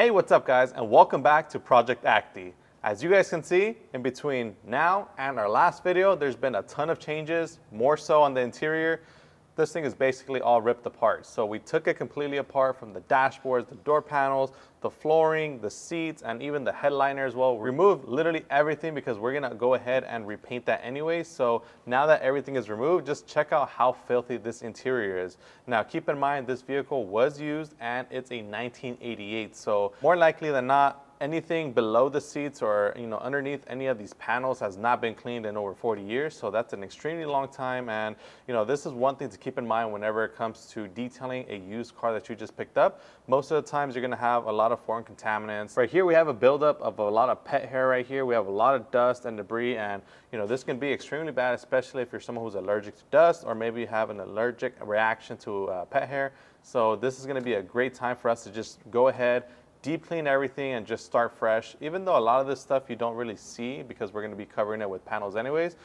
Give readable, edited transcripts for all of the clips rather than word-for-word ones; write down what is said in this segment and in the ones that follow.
Hey, what's up guys, and welcome back to Project Acty. As you guys can see, in between now and our last video, there's been a ton of changes, more so on the interior. This thing is basically all ripped apart. So we took it completely apart from the dashboards, the door panels, the flooring, the seats, and even the headliner as well. We removed literally everything because we're gonna go ahead and repaint that anyway. So now that everything is removed, just check out how filthy this interior is. Now keep in mind, this vehicle was used and it's a 1988. So more likely than not, anything below the seats or underneath any of these panels has not been cleaned in over 40 years. So that's an extremely long time. And this is one thing to keep in mind whenever it comes to detailing a used car that you just picked up. Most of the times you're gonna have a lot of foreign contaminants. Right here we have a buildup of a lot of pet hair right here. We have a lot of dust and debris, and this can be extremely bad, especially if you're someone who's allergic to dust or maybe you have an allergic reaction to pet hair. So this is gonna be a great time for us to just go ahead, deep clean everything and just start fresh. Even though a lot of this stuff you don't really see because we're going to be covering it with panels anyways,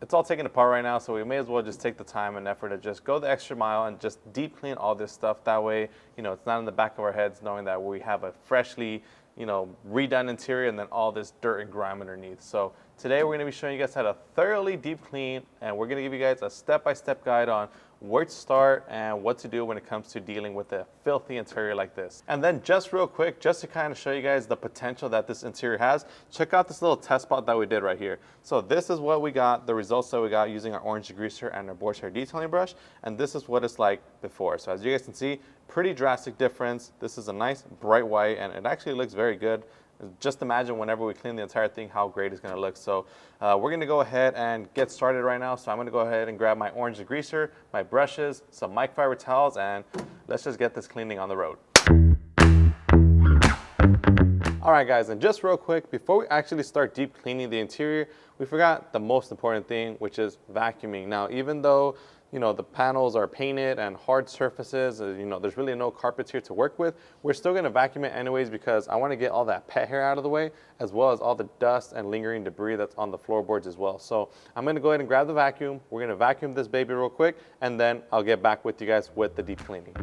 it's all taken apart right now, so we may as well just take the time and effort to just go the extra mile and just deep clean all this stuff. That way, it's not in the back of our heads knowing that we have a freshly redone interior and then all this dirt and grime underneath. So today we're going to be showing you guys how to thoroughly deep clean, and we're going to give you guys a step-by-step guide on where to start and what to do when it comes to dealing with a filthy interior like this. And then just real quick, just to kind of show you guys the potential that this interior has, check out this little test spot that we did right here. So this is what we got, the results that we got using our Orange Degreaser and our boar's hair detailing brush, and this is what it's like before. So as you guys can see, pretty drastic difference. This is a nice bright white and it actually looks very good. Just imagine whenever we clean the entire thing how great it's going to look. So we're going to go ahead and get started right now. So I'm going to go ahead and grab my Orange Degreaser, my brushes, some microfiber towels, and let's just get this cleaning on the road. All right guys, and just real quick, before we actually start deep cleaning the interior, we forgot the most important thing, which is vacuuming. Now, even though the panels are painted and hard surfaces, there's really no carpets here to work with, we're still gonna vacuum it anyways because I wanna get all that pet hair out of the way, as well as all the dust and lingering debris that's on the floorboards as well. So I'm gonna go ahead and grab the vacuum. We're gonna vacuum this baby real quick, and then I'll get back with you guys with the deep cleaning.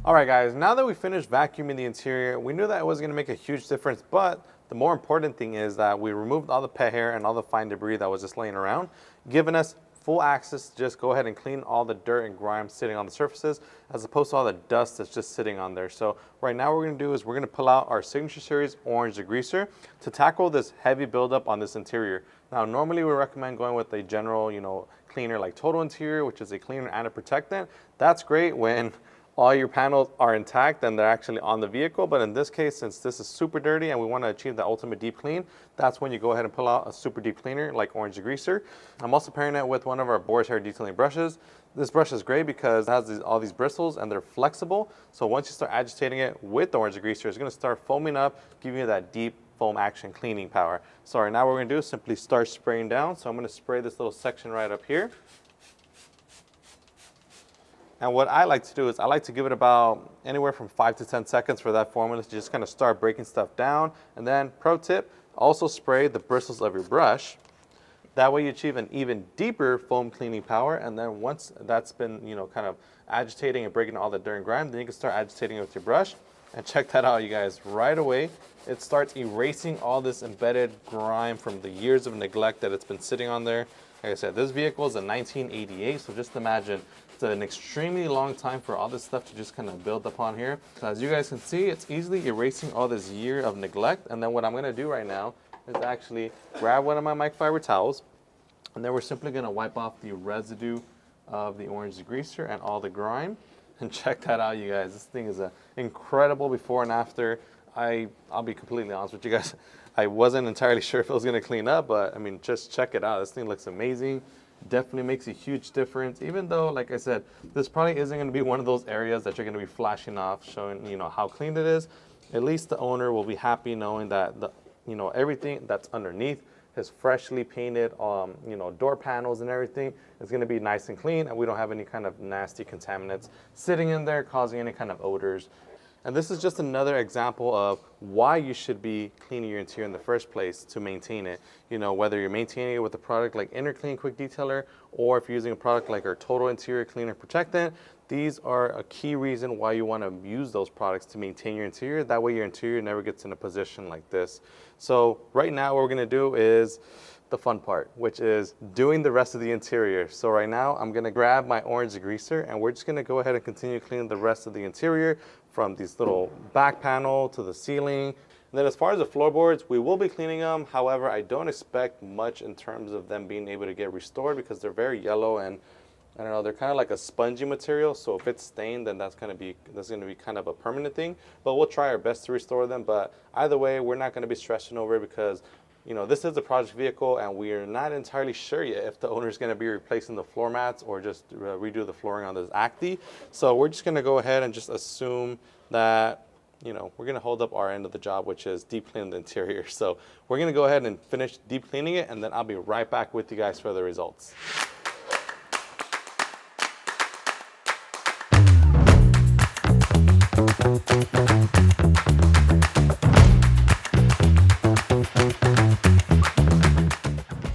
Alright guys, now that we finished vacuuming the interior, we knew that it wasn't going to make a huge difference, but the more important thing is that we removed all the pet hair and all the fine debris that was just laying around, giving us full access to just go ahead and clean all the dirt and grime sitting on the surfaces, as opposed to all the dust that's just sitting on there. So right now what we're going to do is we're going to pull out our Signature Series Orange Degreaser to tackle this heavy buildup on this interior. Now normally we recommend going with a general cleaner like Total Interior, which is a cleaner and a protectant. That's great when all your panels are intact and they're actually on the vehicle, but in this case, since this is super dirty and we want to achieve the ultimate deep clean, that's when you go ahead and pull out a super deep cleaner like Orange Degreaser. I'm also pairing it with one of our boar's hair detailing brushes. This brush is great because it has all these bristles and they're flexible, so once you start agitating it with the Orange Degreaser, it's going to start foaming up, giving you that deep foam action cleaning power. So right now what we're going to do is simply start spraying down. So I'm going to spray this little section right up here. And what I like to do is I like to give it about anywhere from 5 to 10 seconds for that formula to just kind of start breaking stuff down. And then pro tip, also spray the bristles of your brush. That way you achieve an even deeper foam cleaning power. And then once that's been kind of agitating and breaking all the dirt and grime, then you can start agitating it with your brush. And check that out, you guys. Right away, it starts erasing all this embedded grime from the years of neglect that it's been sitting on there. Like I said, this vehicle is a 1988, so just imagine it's an extremely long time for all this stuff to just kind of build upon here. So as you guys can see, it's easily erasing all this year of neglect. And then what I'm going to do right now is actually grab one of my microfiber towels, and then we're simply going to wipe off the residue of the Orange Degreaser and all the grime. And check that out, you guys. This thing is an incredible before and after. I'll be completely honest with you guys. I wasn't entirely sure if it was going to clean up, but I mean, just check it out. This thing looks amazing. definitely makes a huge difference. Even though, like I said, this probably isn't going to be one of those areas that you're going to be flashing off, showing, you know, how clean it is. At least the owner will be happy knowing that the, you know, everything that's underneath is freshly painted, you know, door panels and everything is going to be nice and clean, and we don't have any kind of nasty contaminants sitting in there causing any kind of odors. And this is just another example of why you should be cleaning your interior in the first place to maintain it. You know, whether you're maintaining it with a product like Inner Clean Quick Detailer, or if you're using a product like our Total Interior Cleaner Protectant, these are a key reason why you want to use those products to maintain your interior. That way your interior never gets in a position like this. So right now what we're going to do is the fun part, which is doing the rest of the interior. So right now I'm going to grab my Orange Degreaser and we're just going to go ahead and continue cleaning the rest of the interior, from these little back panel to the ceiling. And then as far as the floorboards, we will be cleaning them. However, I don't expect much in terms of them being able to get restored because they're very yellow and I don't know, they're kind of like a spongy material. So if it's stained, then that's going to be kind of a permanent thing. But we'll try our best to restore them. But either way, we're not going to be stressing over it because, you know, this is a project vehicle and we are not entirely sure yet if the owner is going to be replacing the floor mats or just redo the flooring on this Acty. So we're just going to go ahead and just assume that, you know, we're going to hold up our end of the job, which is deep cleaning the interior. So we're going to go ahead and finish deep cleaning it, and then I'll be right back with you guys for the results.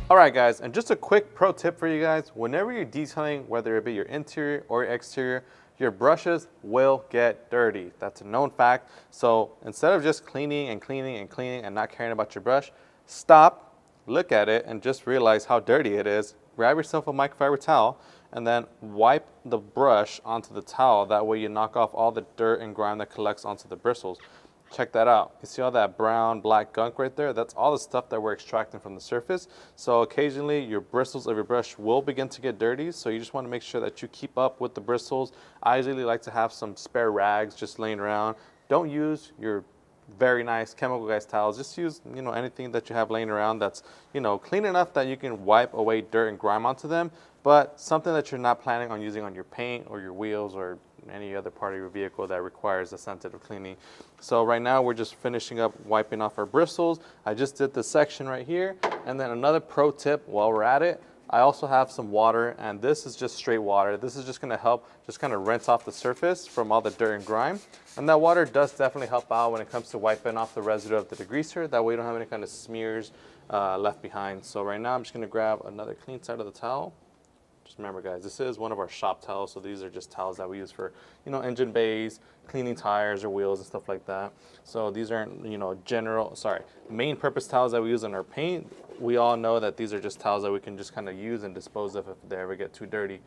All right, guys, and just a quick pro tip for you guys. Whenever you're detailing, whether it be your interior or your exterior, your brushes will get dirty. That's a known fact. So instead of just cleaning and cleaning and cleaning and not caring about your brush, stop, look at it, and just realize how dirty it is. Grab yourself a microfiber towel and then wipe the brush onto the towel. That way you knock off all the dirt and grime that collects onto the bristles. Check that out. You see all that brown, black gunk right there? That's all the stuff that we're extracting from the surface. So occasionally your bristles of your brush will begin to get dirty. So you just want to make sure that you keep up with the bristles. I usually like to have some spare rags just laying around. Don't use your very nice Chemicalguys towels. Just use, you know, anything that you have laying around that's, you know, clean enough that you can wipe away dirt and grime onto them, but something that you're not planning on using on your paint or your wheels or any other part of your vehicle that requires a sensitive cleaning. So right now we're just finishing up wiping off our bristles. I just did this section right here. And then another pro tip while we're at it, I also have some water, and this is just straight water. This is just gonna help just kind of rinse off the surface from all the dirt and grime. And that water does definitely help out when it comes to wiping off the residue of the degreaser. That way you don't have any kind of smears left behind. So right now I'm just gonna grab another clean side of the towel. Just remember, guys, this is one of our shop towels, so these are just towels that we use for, you know, engine bays, cleaning tires or wheels and stuff like that. So these aren't, you know, main purpose towels that we use on our paint. We all know that these are just towels that we can just kind of use and dispose of if they ever get too dirty.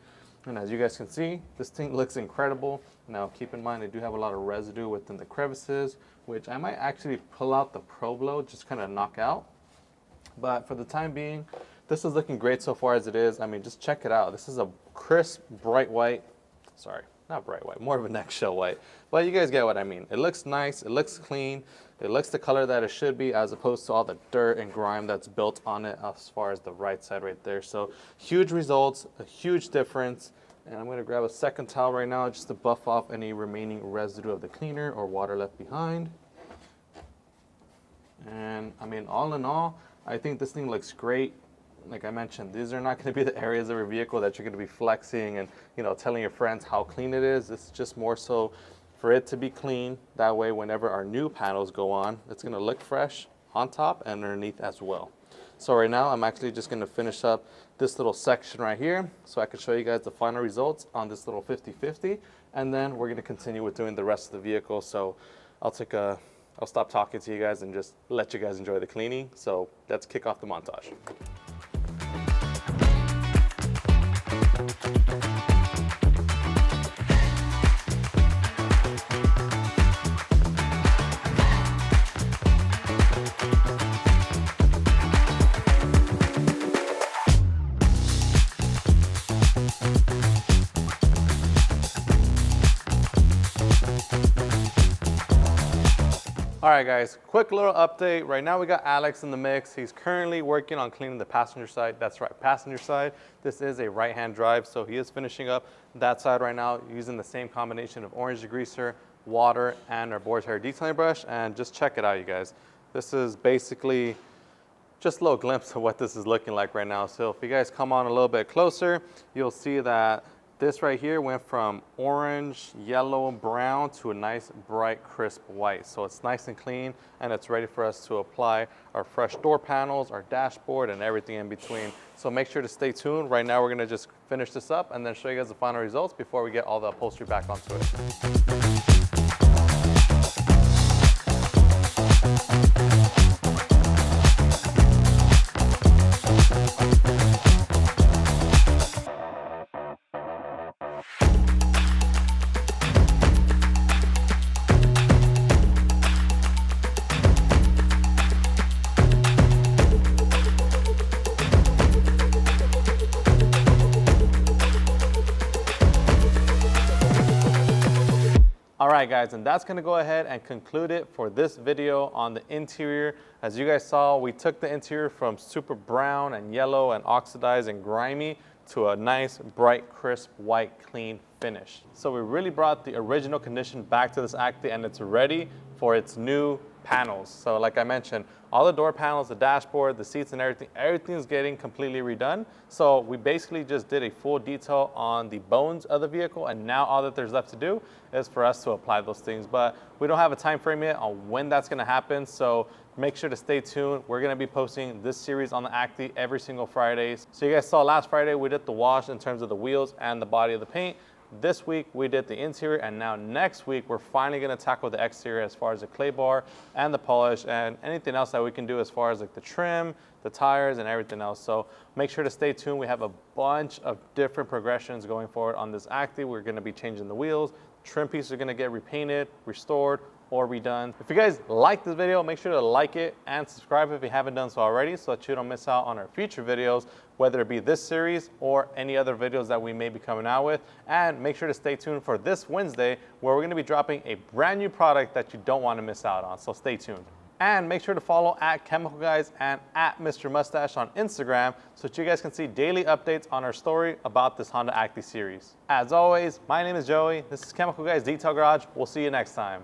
And as you guys can see, this thing looks incredible. Now keep in mind, I do have a lot of residue within the crevices, which I might actually pull out the Pro Blow, just kind of knock out. But for the time being, this is looking great so far as it is. I mean, just check it out. This is a crisp, bright white. Sorry, not bright white, more of an eggshell white. But you guys get what I mean. It looks nice, it looks clean, it looks the color that it should be, as opposed to all the dirt and grime that's built on it as far as the right side right there. So huge results, a huge difference. And I'm gonna grab a second towel right now just to buff off any remaining residue of the cleaner or water left behind. And I mean, all in all, I think this thing looks great. Like I mentioned, these are not going to be the areas of your vehicle that you're going to be flexing and, you know, telling your friends how clean it is. This is just more so for it to be clean. That way, whenever our new panels go on, it's going to look fresh on top and underneath as well. So right now, I'm actually just going to finish up this little section right here so I can show you guys the final results on this little 50-50. And then we're going to continue with doing the rest of the vehicle. So I'll stop talking to you guys and just let you guys enjoy the cleaning. So let's kick off the montage. All right, guys, quick little update. Right now we got Alex in the mix. He's currently working on cleaning the passenger side. That's right, passenger side. This is a right-hand drive, so he is finishing up that side right now using the same combination of Orange Degreaser, water, and our boar's hair detailing brush. And just check it out, you guys. This is basically just a little glimpse of what this is looking like right now. So if you guys come on a little bit closer, you'll see that this right here went from orange, yellow, brown to a nice, bright, crisp white. So it's nice and clean, and it's ready for us to apply our fresh door panels, our dashboard, and everything in between. So make sure to stay tuned. Right now, we're gonna just finish this up and then show you guys the final results before we get all the upholstery back onto it. All right, guys, and that's gonna go ahead and conclude it for this video on the interior. As you guys saw, we took the interior from super brown and yellow and oxidized and grimy to a nice, bright, crisp, white, clean finish. So we really brought the original condition back to this Acty, and it's ready for its new panels. So like I mentioned, all the door panels, the dashboard, the seats and everything's getting completely redone. So we basically just did a full detail on the bones of the vehicle, and now all that there's left to do is for us to apply those things. But we don't have a time frame yet on when that's gonna happen, so make sure to stay tuned. We're gonna be posting this series on the Acty every single Friday. So you guys saw last Friday, we did the wash in terms of the wheels and the body of the paint. This week we did the interior, and now next week we're finally going to tackle the exterior as far as the clay bar and the polish and anything else that we can do as far as like the trim, the tires, and everything else. So make sure to stay tuned. We have a bunch of different progressions going forward on this Acty. We're going to be changing the wheels. Trim pieces are going to get repainted, restored, or redone. If you guys like this video, make sure to like it and subscribe if you haven't done so already, so that you don't miss out on our future videos, whether it be this series or any other videos that we may be coming out with. And make sure to stay tuned for this Wednesday, where we're gonna be dropping a brand new product that you don't wanna miss out on, so stay tuned. And make sure to follow at chemicalguys and at Mr. Mustache on Instagram, so that you guys can see daily updates on our story about this Honda Acty series. As always, my name is Joey. This is Chemical Guys Detail Garage. We'll see you next time.